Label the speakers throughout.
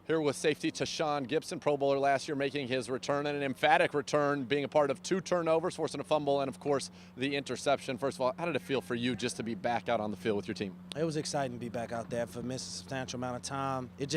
Speaker 1: Here with safety Tashaun Gipson, Pro Bowler last year, making his return, and an emphatic return, being a part of 2 turnovers, forcing a fumble, and of course the interception. First of all, how did it feel for you just to be back out on the field with your team?
Speaker 2: It was exciting to be back out there for missing a substantial amount of time. It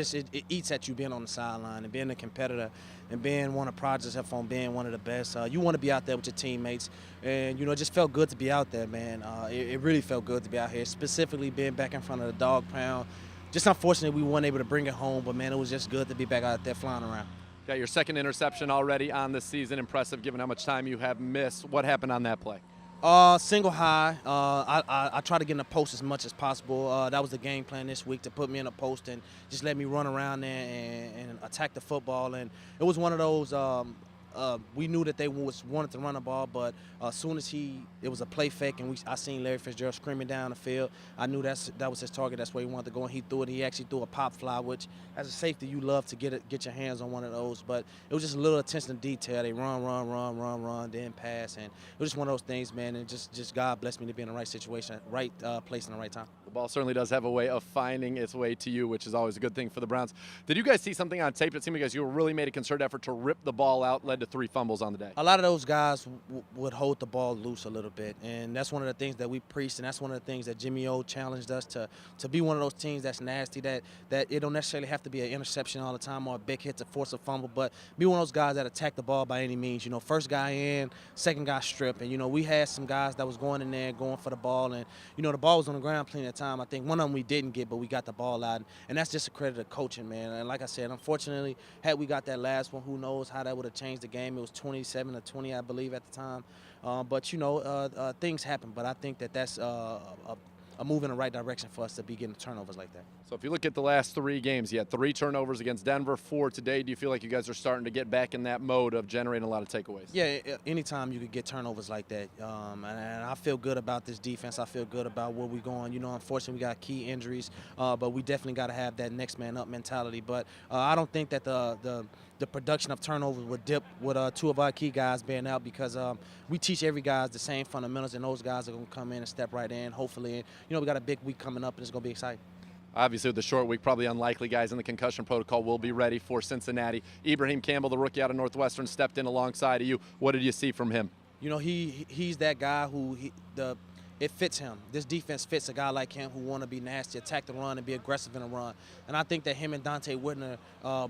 Speaker 2: eats at you being on the sideline and being a competitor and being one of pride yourself on being one of the best. You want to be out there with your teammates, and it just felt good to be out there, man. It really felt good to be out here, specifically being back in front of the dog pound. Just unfortunately, we weren't able to bring it home, but man, it was just good to be back out there flying around.
Speaker 1: Got your second interception already on the season. Impressive given how much time you have missed. What happened on that play?
Speaker 2: Single high. I try to get in the post as much as possible. That was the game plan this week, to put me in a post and just let me run around there and attack the football. And it was one of those. We knew that they wanted to run the ball, but as soon as it was a play fake, and I seen Larry Fitzgerald screaming down the field, I knew that was his target. That's where he wanted to go, and he threw it. He actually threw a pop fly, which as a safety you love to get your hands on one of those. But it was just a little attention to detail. They run, then pass, and it was just one of those things, man. And just God blessed me to be in the right situation, right place in the right time.
Speaker 1: The ball certainly does have a way of finding its way to you, which is always a good thing for the Browns. Did you guys see something on tape that seemed like you really made a concerted effort to rip the ball out, led to 3 fumbles on the day?
Speaker 2: A lot of those guys would hold the ball loose a little bit, and that's one of the things that we preach, and that's one of the things that Jimmy O challenged us to be one of those teams that's nasty, that it don't necessarily have to be an interception all the time or a big hit to force a fumble, but be one of those guys that attack the ball by any means. First guy in, second guy strip, and we had some guys that was going in there going for the ball, and the ball was on the ground plenty of time. I think one of them we didn't get, but we got the ball out, and that's just a credit to coaching, man. And like I said, unfortunately, had we got that last one, who knows how that would have changed the game. It was 27-20, I believe, at the time. But things happen. But I think that's a move in the right direction for us to be getting turnovers like that.
Speaker 1: So if you look at the last 3 games, you had 3 turnovers against Denver, 4 today. Do you feel like you guys are starting to get back in that mode of generating a lot of takeaways?
Speaker 2: Yeah, anytime you could get turnovers like that. And I feel good about this defense. I feel good about where we're going. Unfortunately, we got key injuries, but we definitely got to have that next man up mentality. But I don't think that the production of turnovers would dip with 2 of our key guys being out, because we teach every guy the same fundamentals, and those guys are going to come in and step right in, hopefully. And, we got a big week coming up, and it's going to be exciting.
Speaker 1: Obviously, with the short week, probably unlikely guys in the concussion protocol will be ready for Cincinnati. Ibrahim Campbell, the rookie out of Northwestern, stepped in alongside of you. What did you see from him?
Speaker 2: He's that guy who it fits him. This defense fits a guy like him who want to be nasty, attack the run, and be aggressive in the run. And I think that him and Dante Whitner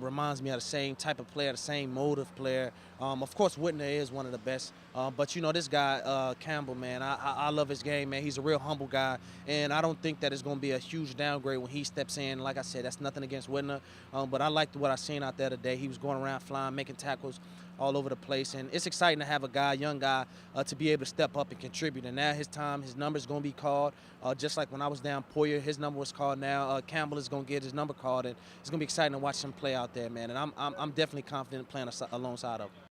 Speaker 2: reminds me of the same type of player, the same mode of player. Of course, Whitner is one of the best. But, this guy, Campbell, man, I love his game, man. He's a real humble guy. And I don't think that it's going to be a huge downgrade when he steps in. Like I said, that's nothing against Whitner. But I liked what I seen out there today. He was going around flying, making tackles all over the place. And it's exciting to have a young guy, to be able to step up and contribute. And now his number's going to be called. Just like when I was down Poyer, his number was called now. Campbell is going to get his number called. And it's going to be exciting to watch him play out there, man. And I'm definitely confident playing alongside of him.